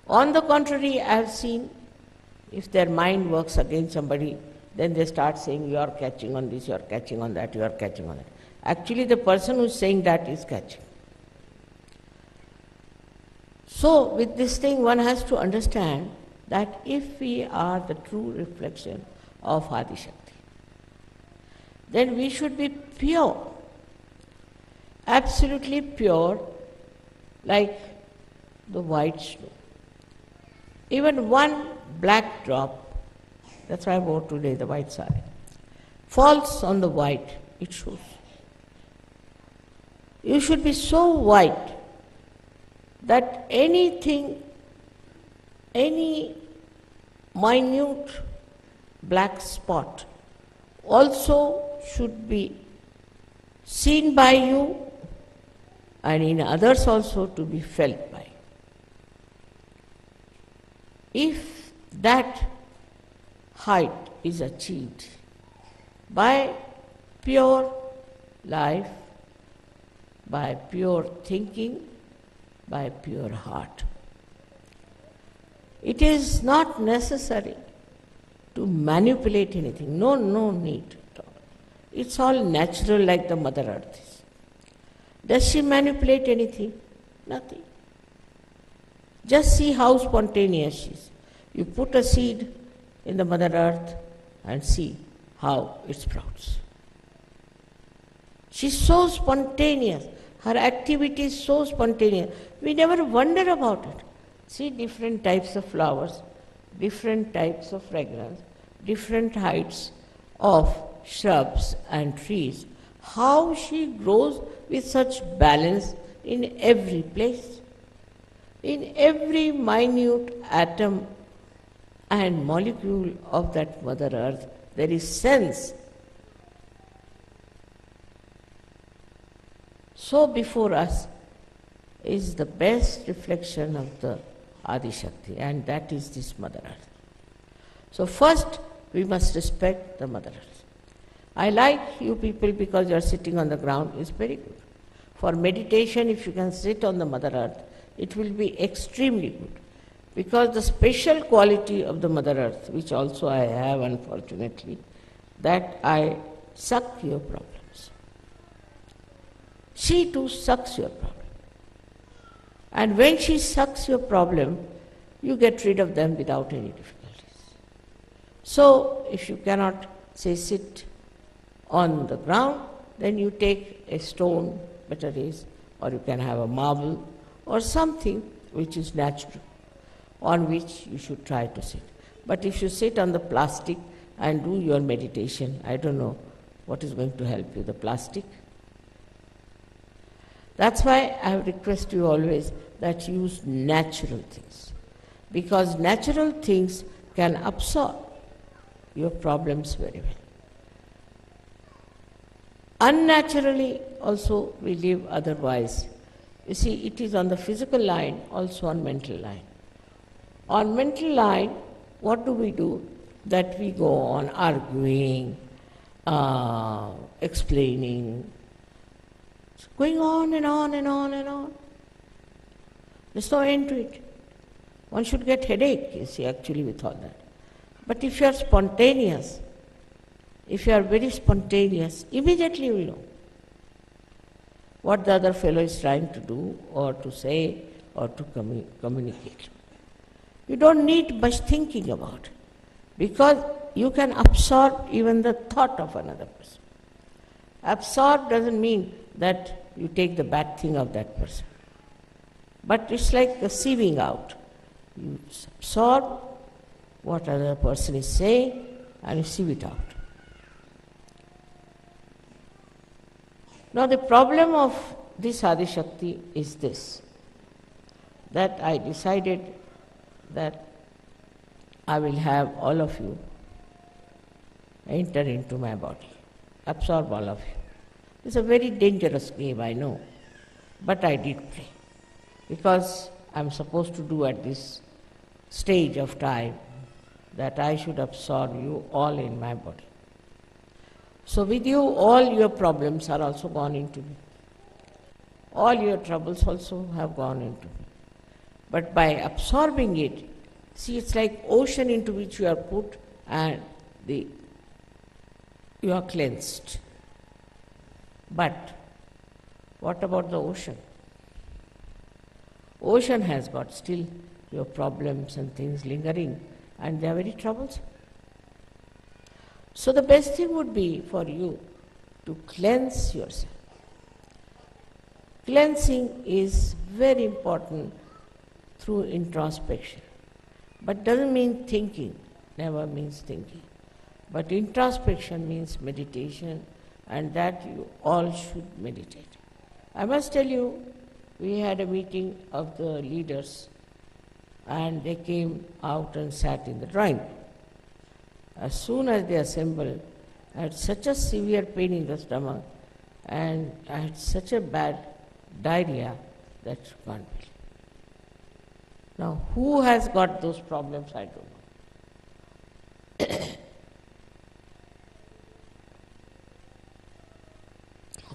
On the contrary, I have seen if their mind works against somebody, then they start saying, you are catching on this, you are catching on that, you are catching on that. Actually, the person who is saying that is catching. So, with this thing, one has to understand that if we are the true reflection of Adishakti, then we should be pure, absolutely pure, like the white snow. Even one black drop, that's why I wore today the white sari, falls on the white, it shows. You should be so white that anything, any minute black spot also should be seen by you and in others also to be felt by. If that height is achieved by pure life, by pure thinking, by pure heart, it is not necessary to manipulate anything. No need at all. It's all natural like the Mother Earth is. Does she manipulate anything? Nothing. Just see how spontaneous she is. You put a seed in the Mother Earth and see how it sprouts. She's so spontaneous. Her activity is so spontaneous. We never wonder about it. See different types of flowers, different types of fragrance, different heights of shrubs and trees. How she grows with such balance in every place. In every minute atom and molecule of that Mother Earth, there is sense. So before us is the best reflection of the Adishakti, and that is this Mother Earth. So first we must respect the Mother Earth. I like you people because you are sitting on the ground, it's very good. For meditation, if you can sit on the Mother Earth, it will be extremely good. Because the special quality of the Mother Earth, which also I have unfortunately, that I suck your problems. She too sucks your problem. And when she sucks your problem, you get rid of them without any difficulties. So, if you cannot, say, sit on the ground, then you take a stone, better is, or you can have a marble, or something which is natural, on which you should try to sit. But if you sit on the plastic and do your meditation, I don't know what is going to help you, the plastic. That's why I request you always that you use natural things, because natural things can absorb your problems very well. Unnaturally also we live otherwise. You see, it is on the physical line, also on mental line. On mental line, what do? That we go on arguing, explaining, it's going on and on and on and on. There's no end to it. One should get headache, you see, actually with all that. But if you are spontaneous, if you are very spontaneous, immediately you will know what the other fellow is trying to do or to say or to communicate. You don't need much thinking about it, because you can absorb even the thought of another person. Absorb doesn't mean that you take the bad thing of that person, but it's like the sieving out. You absorb what other person is saying and you sieve it out. Now the problem of this Adishakti is this, that I decided that I will have all of you enter into my body, absorb all of you. It's a very dangerous game, I know, but I did play, because I'm supposed to do at this stage of time that I should absorb you all in my body. So with you, all your problems are also gone into me. All your troubles also have gone into me. But by absorbing it, see, it's like ocean into which you are put and you are cleansed. But what about the ocean? Ocean has got still your problems and things lingering, and they are very troublesome. So the best thing would be for you to cleanse yourself. Cleansing is very important through introspection. But doesn't mean thinking, never means thinking. But introspection means meditation, and that you all should meditate. I must tell you, we had a meeting of the leaders, and they came out and sat in the drawing room. As soon as they assembled, I had such a severe pain in the stomach, and I had such a bad diarrhea that you can't believe. Now, who has got those problems? I don't know.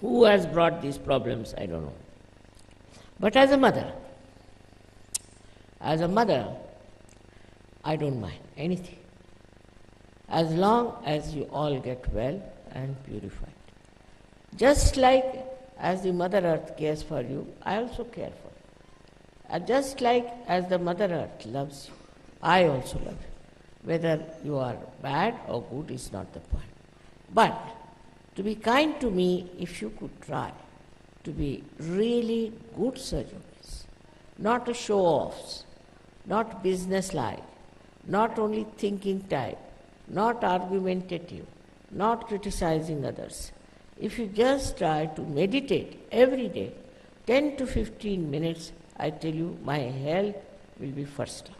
Who has brought these problems? I don't know. But as a mother, I don't mind anything, as long as you all get well and purified. Just like as the Mother Earth cares for you, I also care for you. And just like as the Mother Earth loves you, I also love you. Whether you are bad or good is not the point. But to be kind to me, if you could try to be really good surgeons, not a show-offs, not business-like, not only thinking type, not argumentative, not criticizing others. If you just try to meditate every day, 10 to 15 minutes, I tell you, my health will be first class.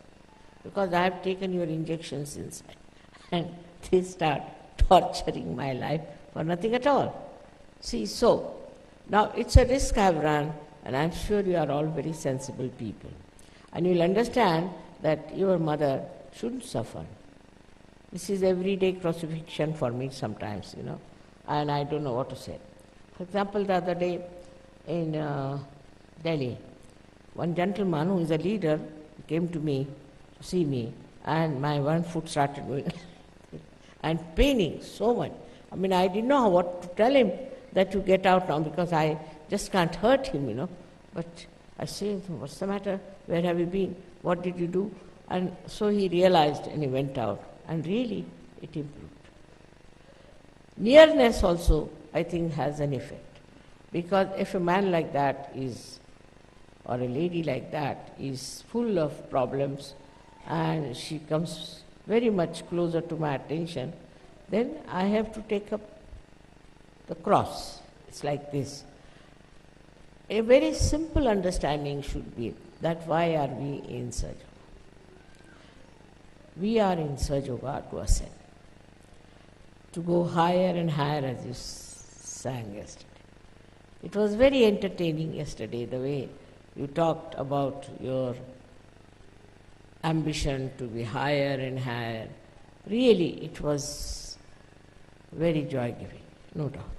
Because I have taken your injections inside, and they start torturing my life for nothing at all. See, so, now it's a risk I've run, and I'm sure you are all very sensible people. And you'll understand that your mother shouldn't suffer. This is everyday crucifixion for me sometimes, and I don't know what to say. For example, the other day in Delhi, one gentleman who is a leader came to me to see me, and my one foot started going and paining so much. I mean, I didn't know what to tell him, that you get out now, because I just can't hurt him, But I say, what's the matter? Where have you been? What did you do? And so he realized and he went out, and really it improved. Nearness also, I think, has an effect, because if a man like that is, or a lady like that is full of problems, and she comes very much closer to my attention, then I have to take up the cross. It's like this. A very simple understanding should be that why are we in Sahaja? We are in Sahaja Yoga to ascend, to go higher and higher, as you sang yesterday. It was very entertaining yesterday, the way you talked about your ambition to be higher and higher. Really, it was very joy-giving, no doubt.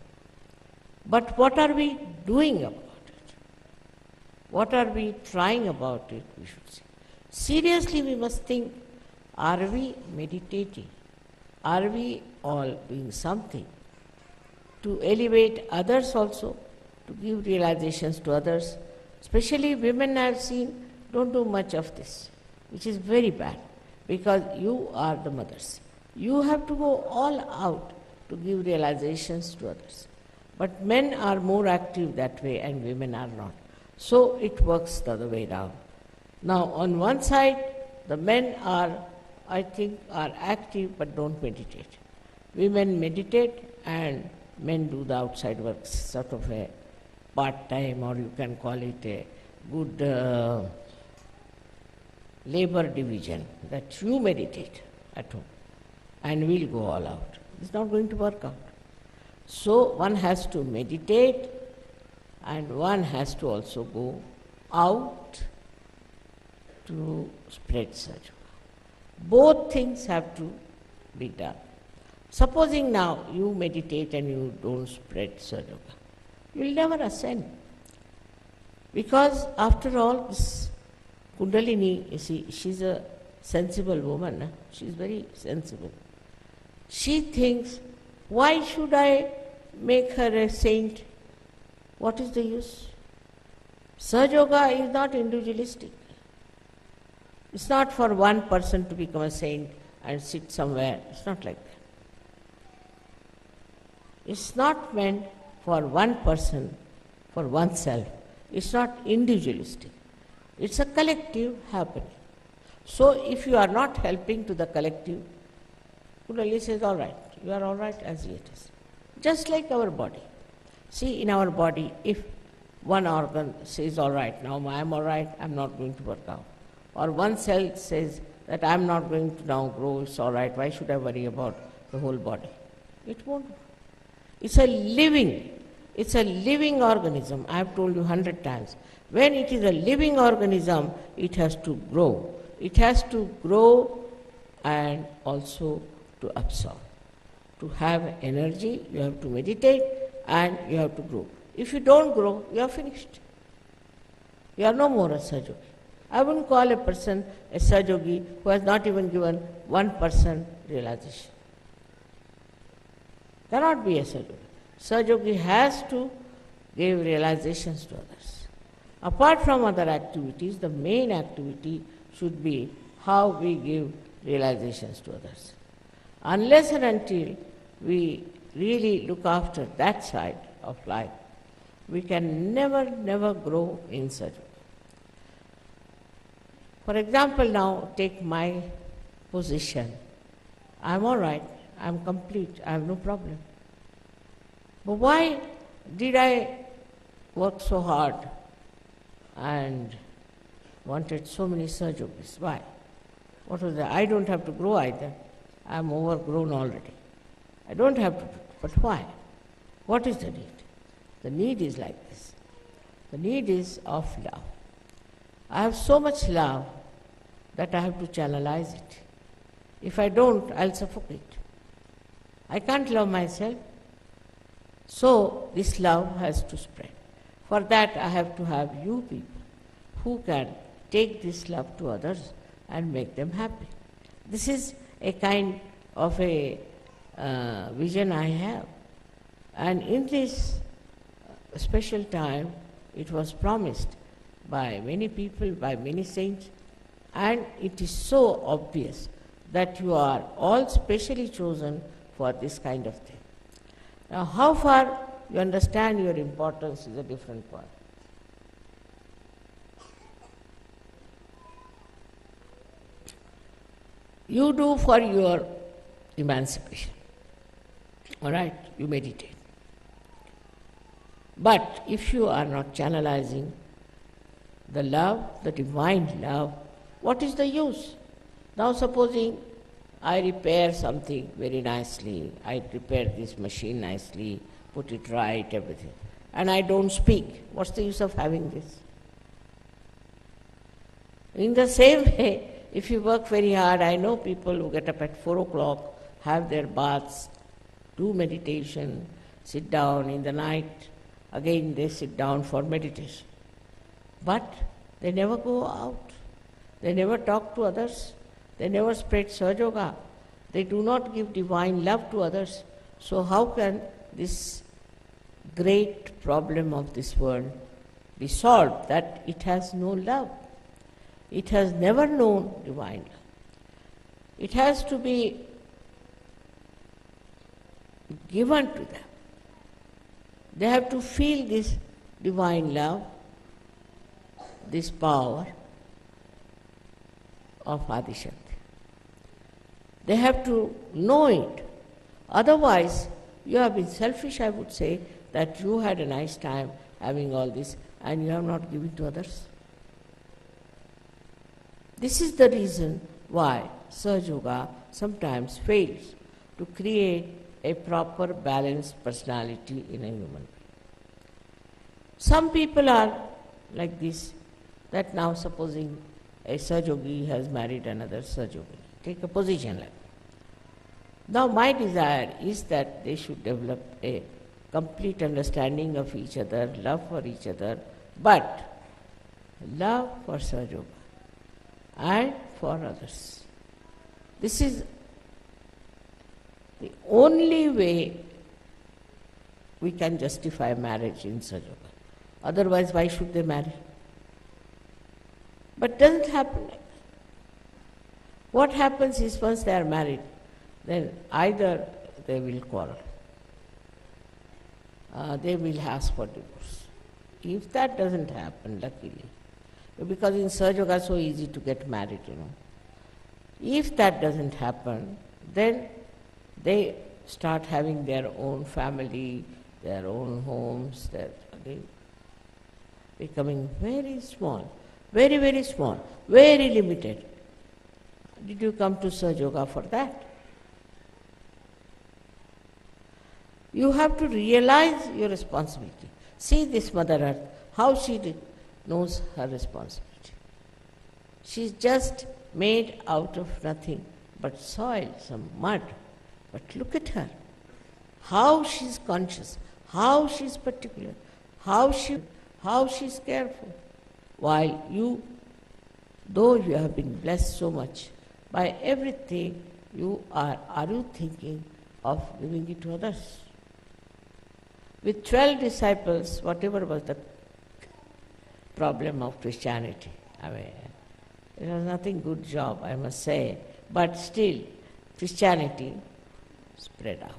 But what are we doing about it? What are we trying about it, we should say? Seriously, we must think, are we meditating? Are we all doing something to elevate others also, to give realizations to others? Especially women, I have seen, don't do much of this, which is very bad, because you are the mothers. You have to go all out to give realizations to others. But men are more active that way and women are not. So it works the other way around. Now, on one side, the men are, I think, are active but don't meditate. Women meditate and men do the outside work, sort of a part-time, or you can call it a good labor division, that you meditate at home and we'll go all out. It's not going to work out. So one has to meditate and one has to also go out to spread Sahaja. Both things have to be done. Supposing now you meditate and you don't spread Sahaja, you'll never ascend. Because after all, this Kundalini, you see, she's a sensible woman. Huh? She's very sensible. She thinks, why should I make her a saint? What is the use? Sahaja Yoga is not individualistic. It's not for one person to become a saint and sit somewhere. It's not like that. It's not meant for one person, for oneself. It's not individualistic. It's a collective happening. So if you are not helping to the collective, Kundalini says, all right, you are all right as it is. Just like our body. See, in our body, if one organ says, all right, now I am all right, I am not going to work out. Or one cell says that I am not going to now grow, it's all right, why should I worry about the whole body? It won't. It's a living organism. I have told you 100 times. When it is a living organism, it has to grow. It has to grow and also to absorb. To have energy, you have to meditate and you have to grow. If you don't grow, you are finished. You are no more a Sahaja Yogi. I wouldn't call a person a Sahaja Yogi who has not even given 1% realization. Cannot be a Sahaja Yogi. Sahaja Yogi has to give realizations to others. Apart from other activities, the main activity should be how we give realizations to others. Unless and until we really look after that side of life, we can never grow in Sahaja Yoga. For example, now take my position. I am all right, I am complete, I have no problem. But why did I work so hard and wanted so many Sahaja Yogis? Why? What was that? I don't have to grow either. I am overgrown already. I don't have to do it. But why? What is the need? The need is like this. The need is of love. I have so much love that I have to channelize it. If I don't, I'll suffocate. I can't love myself. So this love has to spread. For that I have to have you people who can take this love to others and make them happy. This is a kind of a vision I have. And in this special time, it was promised by many people, by many saints, and it is so obvious that you are all specially chosen for this kind of thing. Now, how far you understand your importance is a different point. You do for your emancipation. All right, you meditate. But if you are not channelizing the love, the divine love, what is the use? Now supposing I repair something very nicely, I repair this machine nicely, put it right, everything, and I don't speak. What's the use of having this? In the same way, if you work very hard, I know people who get up at 4 o'clock, have their baths, do meditation, sit down in the night, again they sit down for meditation. But they never go out. They never talk to others. They never spread Sahaja Yoga. They do not give divine love to others. So how can this great problem of this world be solved, that it has no love? It has never known divine love. It has to be given to them. They have to feel this divine love, this power of Adishakti. They have to know it. Otherwise, you have been selfish, I would say, that you had a nice time having all this and you have not given to others. This is the reason why Sahaja Yoga sometimes fails to create a proper balanced personality in a human being. Some people are like this, that now supposing a Sahaja Yogi has married another Sahaja Yogi. Take a position like that. Now my desire is that they should develop a complete understanding of each other, love for each other, but love for Sahaja Yoga and for others. This is the only way we can justify marriage in Sahaja. Otherwise, why should they marry? But it doesn't happen like that. What happens is once they are married, then either they will quarrel, they will ask for divorce. If that doesn't happen, luckily, because in Sahaja Yoga it's so easy to get married, If that doesn't happen, then they start having their own family, their own homes, they becoming very small, very, very small, very limited. Did you come to Sahaja Yoga for that? You have to realize your responsibility. See this Mother Earth, how she knows her responsibility. She's just made out of nothing but soil, some mud. But look at her, how she's conscious, how she's particular, how she's careful. While you, though you have been blessed so much by everything, are you thinking of giving it to others? With 12 disciples, whatever was the problem of Christianity, it was nothing good job, I must say, but still, Christianity spread out.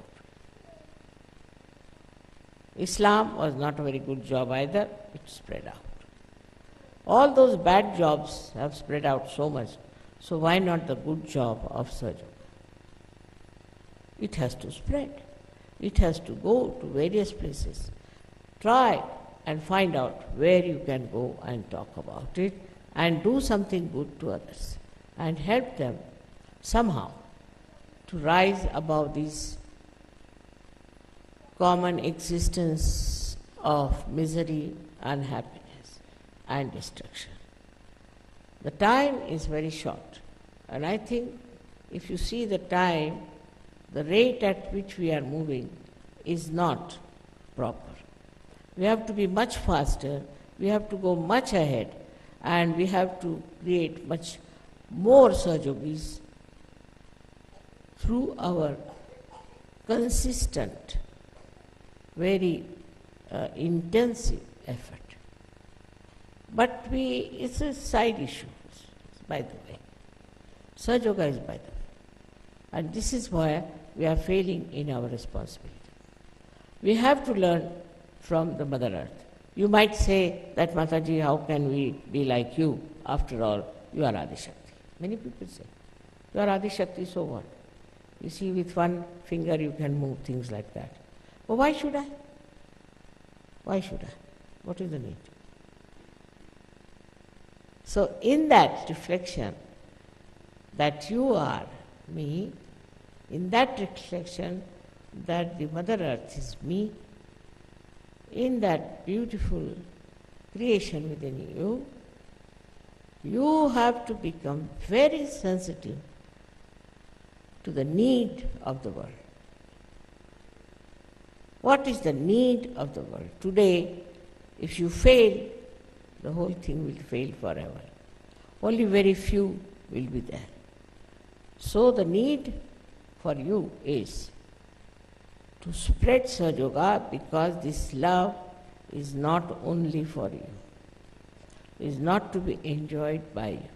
Islam was not a very good job either, it spread out. All those bad jobs have spread out so much, so why not the good job of Sahaja? It has to spread. It has to go to various places. Try and find out where you can go and talk about it and do something good to others and help them somehow to rise above this common existence of misery, unhappiness and destruction. The time is very short, and I think if you see the time, the rate at which we are moving is not proper. We have to be much faster, we have to go much ahead, and we have to create much more Sahajogis through our consistent, very intensive effort. But it's a side issue, by the way. Sahaja Yoga is by the way. And this is why we are failing in our responsibility. We have to learn from the Mother Earth. You might say that, Mataji, how can we be like you? After all, you are Adishakti. Many people say, you are Adishakti, so what? You see, with one finger you can move things like that. But why should I? Why should I? What is the need? So in that reflection that you are me, in that reflection that the Mother Earth is me, in that beautiful creation within you, you have to become very sensitive to the need of the world. What is the need of the world? Today, if you fail, the whole thing will fail forever. Only very few will be there. So the need for you is to spread Sahaja Yoga, because this love is not only for you, is not to be enjoyed by you,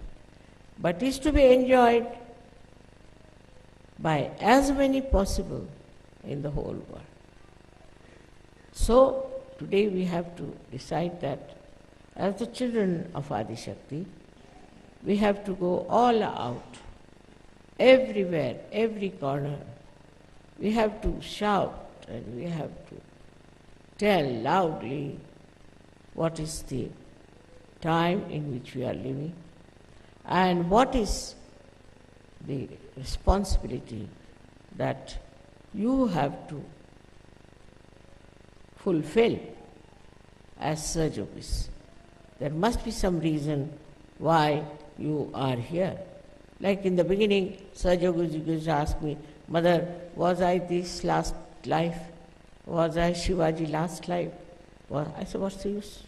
but is to be enjoyed by as many possible in the whole world. So today we have to decide that as the children of Adishakti, we have to go all out, everywhere, every corner. We have to shout and we have to tell loudly what is the time in which we are living and what is the responsibility that you have to fulfill as Sahajogis. There must be some reason why you are here. Like in the beginning, Sahajogis asked me, Mother, was I this last life? Was I Shivaji last life? Well, I said, what's the use?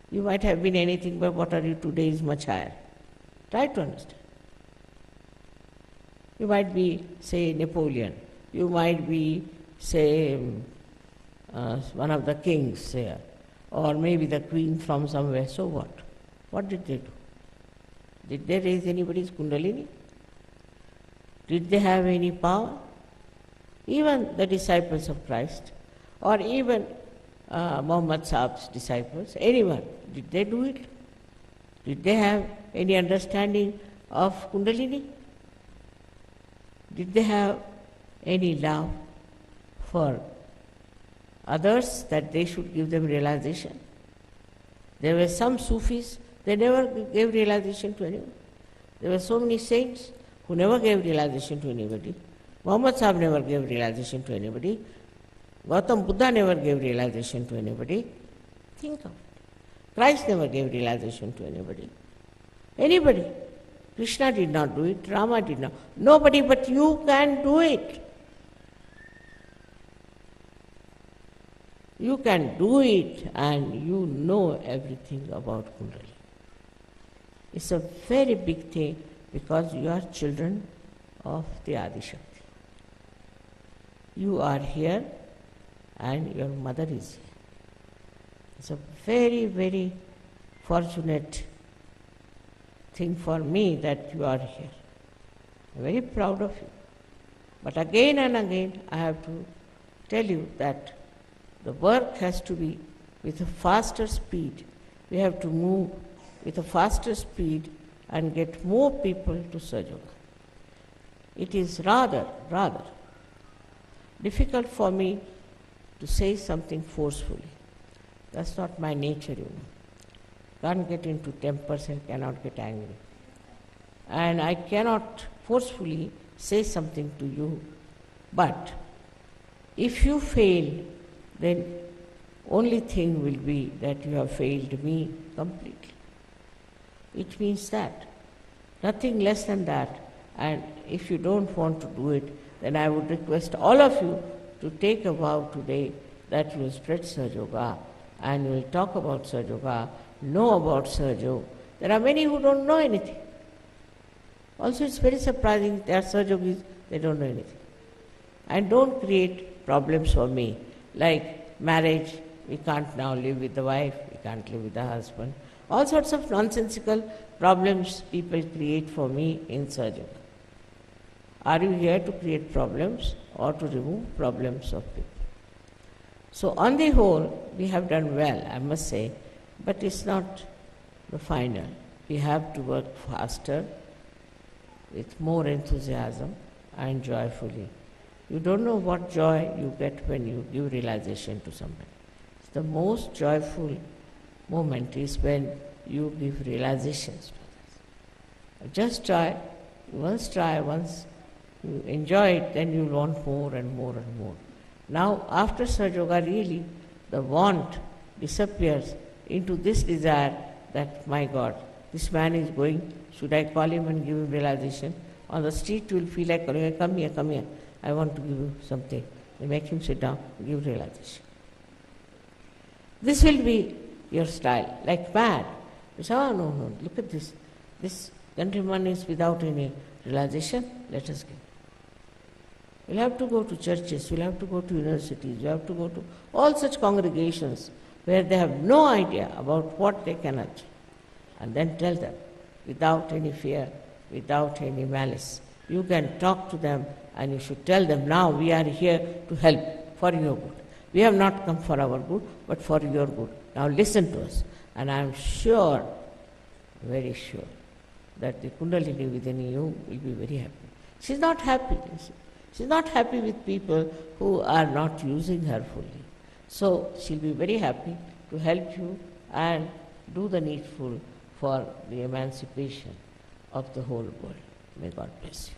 You might have been anything, but what are you today is much higher. Try to understand. You might be, say, Napoleon. You might be, say, one of the kings there, or maybe the queen from somewhere. So what? What did they do? Did they raise anybody's Kundalini? Did they have any power? Even the disciples of Christ, or even Muhammad Sahab's disciples, anyone, did they do it? Did they have any understanding of Kundalini? Did they have any love for others that they should give them realization? There were some Sufis, they never gave realization to anyone. There were so many saints who never gave realization to anybody. Muhammad Sahib never gave realization to anybody. Gautam Buddha never gave realization to anybody. Think of it. Christ never gave realization to anybody. Anybody. Krishna did not do it, Rama did not. Nobody but you can do it. You can do it and you know everything about Kundalini. It's a very big thing because you are children of the Adishakti. You are here and your mother is here. It's a very, very fortunate thing for me that you are here. I'm very proud of you. But again and again I have to tell you that the work has to be with a faster speed. We have to move with a faster speed and get more people to Sahaja Yoga. It is rather difficult for me to say something forcefully. That's not my nature, you know. Can't get into tempers and cannot get angry. And I cannot forcefully say something to you. But if you fail, then only thing will be that you have failed me completely. It means that. Nothing less than that. And if you don't want to do it, then I would request all of you to take a vow today that you will spread Sahaja Yoga and you will talk about Sahaja Yoga, know about Sahaja Yoga. There are many who don't know anything. Also it's very surprising there are Sahaja Yogis, they don't know anything. And don't create problems for me, like marriage, we can't now live with the wife, we can't live with the husband. All sorts of nonsensical problems people create for me in Sahaja Yoga. Are you here to create problems or to remove problems of people? So on the whole, we have done well, I must say, but it's not the final. We have to work faster, with more enthusiasm and joyfully. You don't know what joy you get when you give realization to somebody. The most joyful moment is when you give realizations to others. Just try, once you enjoy it, then you want more and more and more. Now, after Sahaja Yoga, really, the want disappears into this desire that, my God, this man is going, should I call him and give him realization? On the street, you will feel like calling him, come here, I want to give you something. You make him sit down, give realization. This will be your style, like mad. You say, oh no, look at this. This gentleman is without any realization, let us give. We'll have to go to churches, we'll have to go to universities, we'll have to go to all such congregations where they have no idea about what they can achieve. And then tell them, without any fear, without any malice. You can talk to them and you should tell them, now we are here to help for your good. We have not come for our good, but for your good. Now listen to us. And I am sure, very sure, that the Kundalini within you will be very happy. She is not happy. She is not happy with people who are not using her fully. So she will be very happy to help you and do the needful for the emancipation of the whole world. May God bless you.